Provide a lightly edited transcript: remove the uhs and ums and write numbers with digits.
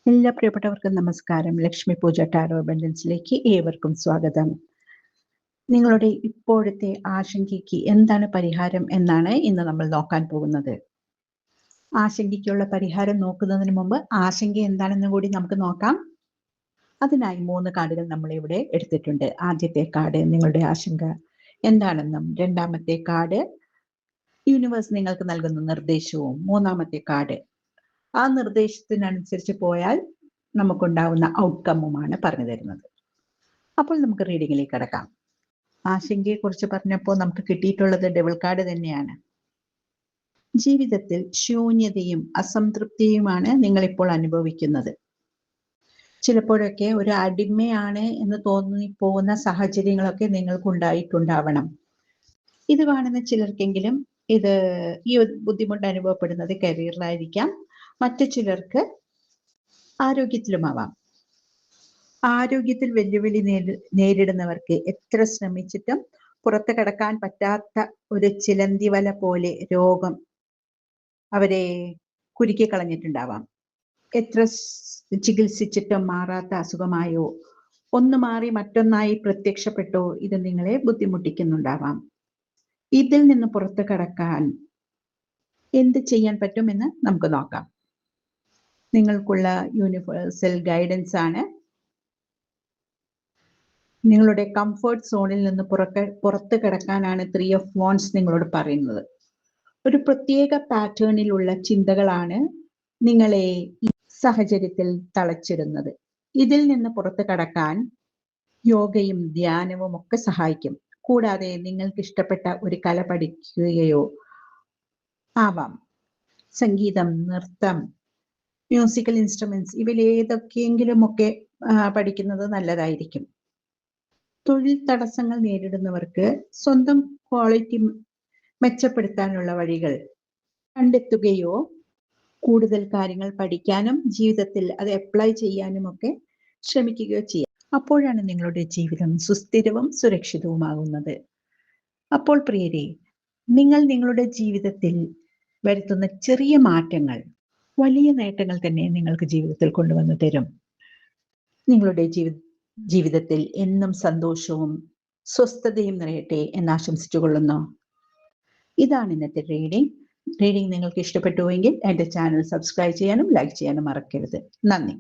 എല്ലാ പ്രിയപ്പെട്ടവർക്കും നമസ്കാരം. ലക്ഷ്മി പൂജ ടാരോ അബൻഡൻസിലേക്ക് ഏവർക്കും സ്വാഗതം. നിങ്ങളുടെ ഇപ്പോഴത്തെ ആശങ്കയ്ക്ക് എന്താണ് പരിഹാരം എന്നാണ് ഇന്ന് നമ്മൾ നോക്കാൻ പോകുന്നത്. ആശങ്കയ്ക്കുള്ള പരിഹാരം നോക്കുന്നതിന് മുമ്പ് ആശങ്ക എന്താണെന്ന് കൂടി നമുക്ക് നോക്കാം. അതിനായി 3 കാർഡുകൾ നമ്മൾ ഇവിടെ എടുത്തിട്ടുണ്ട്. ആദ്യത്തെ കാർഡ് നിങ്ങളുടെ ആശങ്ക എന്താണെന്നും, രണ്ടാമത്തെ കാർഡ് യൂണിവേഴ്സ് നിങ്ങൾക്ക് നൽകുന്ന നിർദ്ദേശവും, മൂന്നാമത്തെ കാർഡ് ആ നിർദ്ദേശത്തിനനുസരിച്ച് പോയാൽ നമുക്കുണ്ടാവുന്ന ഔട്ട്കമ്മുമാണ് പറഞ്ഞു തരുന്നത്. അപ്പോൾ നമുക്ക് റീഡിങ്ങിലേക്ക് കടക്കാം. ആശങ്കയെക്കുറിച്ച് പറഞ്ഞപ്പോൾ നമുക്ക് കിട്ടിയിട്ടുള്ളത് ഡബിൾ കാർഡ് തന്നെയാണ്. ജീവിതത്തിൽ ശൂന്യതയും അസംതൃപ്തിയുമാണ് നിങ്ങളിപ്പോൾ അനുഭവിക്കുന്നത്. ചിലപ്പോഴൊക്കെ ഒരു അടിമയാണ് എന്ന് തോന്നിപ്പോകുന്ന സാഹചര്യങ്ങളൊക്കെ നിങ്ങൾക്കുണ്ടായിട്ടുണ്ടാവണം. ഇത് കാണുന്ന ചിലർക്കെങ്കിലും ഈ ബുദ്ധിമുട്ട് അനുഭവപ്പെടുന്നത് കരിയറിലായിരിക്കാം, മറ്റു ചിലർക്ക് ആരോഗ്യത്തിലുമാവാം. ആരോഗ്യത്തിൽ വെല്ലുവിളി നേരിടുന്നവർക്ക് എത്ര ശ്രമിച്ചിട്ടും പുറത്തു കടക്കാൻ പറ്റാത്ത ഒരു ചിലന്തി വല പോലെ രോഗം അവരെ കുരുക്കി കളഞ്ഞിട്ടുണ്ടാവാം. എത്ര ചികിത്സിച്ചിട്ടും മാറാത്ത അസുഖമായോ, ഒന്ന് മാറി മറ്റൊന്നായി പ്രത്യക്ഷപ്പെട്ടോ ഇത് നിങ്ങളെ ബുദ്ധിമുട്ടിക്കുന്നുണ്ടാവാം. ഇതിൽ നിന്ന് പുറത്തു കടക്കാൻ എന്ത് ചെയ്യാൻ പറ്റുമെന്ന് നമുക്ക് നോക്കാം. നിങ്ങൾക്കുള്ള യൂണിവേഴ്സൽ ഗൈഡൻസ് ആണ്. നിങ്ങളുടെ കംഫർട്ട് സോണിൽ നിന്ന് പുറത്തു കിടക്കാനാണ് 3 ഓഫ് വാൻഡ്സ് നിങ്ങളോട് പറയുന്നത്. ഒരു പ്രത്യേക പാറ്റേണിലുള്ള ചിന്തകളാണ് നിങ്ങളെ ഈ സാഹചര്യത്തിൽ തളച്ചിടുന്നത്. ഇതിൽ നിന്ന് പുറത്തു കടക്കാൻ യോഗയും ധ്യാനവും ഒക്കെ സഹായിക്കും. കൂടാതെ നിങ്ങൾക്ക് ഇഷ്ടപ്പെട്ട ഒരു കല പഠിക്കുകയോ ആവാം. സംഗീതം, നൃത്തം, മ്യൂസിക്കൽ ഇൻസ്ട്രുമെന്റ്സ് ഇവയിൽ ഏതൊക്കെയെങ്കിലും ഒക്കെ പഠിക്കുന്നത് നല്ലതായിരിക്കും. തൊഴിൽ തടസ്സങ്ങൾ നേരിടുന്നവർക്ക് സ്വന്തം ക്വാളിറ്റി മെച്ചപ്പെടുത്താനുള്ള വഴികൾ കണ്ടെത്തുകയോ കൂടുതൽ കാര്യങ്ങൾ പഠിക്കാനും ജീവിതത്തിൽ അത് അപ്ലൈ ചെയ്യാനും ഒക്കെ ശ്രമിക്കുകയോ ചെയ്യാം. അപ്പോഴാണ് നിങ്ങളുടെ ജീവിതം സുസ്ഥിരവും സുരക്ഷിതവുമാകുന്നത്. അപ്പോൾ പ്രിയരെ, നിങ്ങൾ നിങ്ങളുടെ ജീവിതത്തിൽ വരുത്തുന്ന ചെറിയ മാറ്റങ്ങൾ വലിയ നേട്ടങ്ങൾ തന്നെ നിങ്ങൾക്ക് ജീവിതത്തിൽ കൊണ്ടുവന്നു തരും. നിങ്ങളുടെ ജീവിതത്തിൽ എന്നും സന്തോഷവും സ്വസ്ഥതയും നിറയട്ടെ എന്ന് ആശംസിച്ചുകൊള്ളുന്നു. ഇതാണ് ഇന്നത്തെ റീഡിംഗ് നിങ്ങൾക്ക് ഇഷ്ടപ്പെട്ടുവെങ്കിൽ എൻ്റെ ചാനൽ സബ്സ്ക്രൈബ് ചെയ്യാനും ലൈക്ക് ചെയ്യാനും മറക്കരുത്. നന്ദി.